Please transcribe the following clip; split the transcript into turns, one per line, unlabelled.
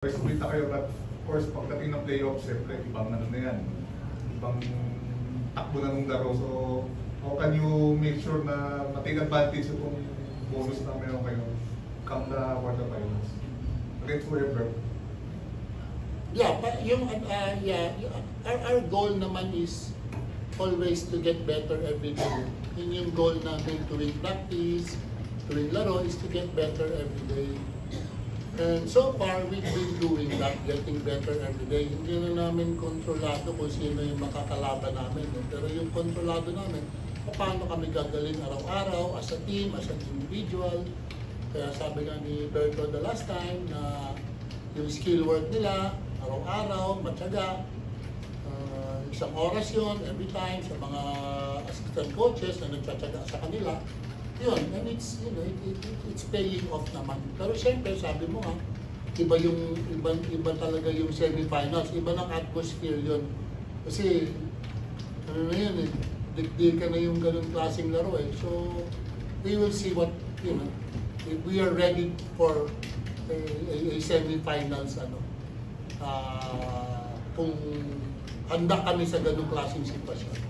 Kumita kayo, but of course, pagdating ng playoff, siyempre, ibang ano na yan. Ibang takbo na nung laro. So, how can you make sure na ma-take advantage itong bonus na meron kayo come the quarterfinals? Against whoever.
Yeah, but our goal naman is always to get better every day. Yung goal natin tuwing practice, tuwing laro is to get better every day. And so far, we've been doing that, getting better every day. Hindi na namin kontrolado kung sino yung makakalaban namin. No? Pero yung kontrolado namin, paano kami gagaling araw-araw, as a team, as an individual. Kaya sabi nga ni Berto the last time na yung skill work nila, araw-araw, matyaga. Isang oras yun, every time, sa mga assistant coaches na nagtsatsaga sa kanila. Yun, and it's, you know, it's paying off naman. Pero siyempre, sabi mo nga, iba talaga yung semifinals, iba ng atmosphere yun. Kasi, ano na yun eh, dikdik ka na yung ganun klaseng laro eh. So, we will see what, you know, if we are ready for a semifinals, kung handa kami sa ganung klaseng sitwasyon.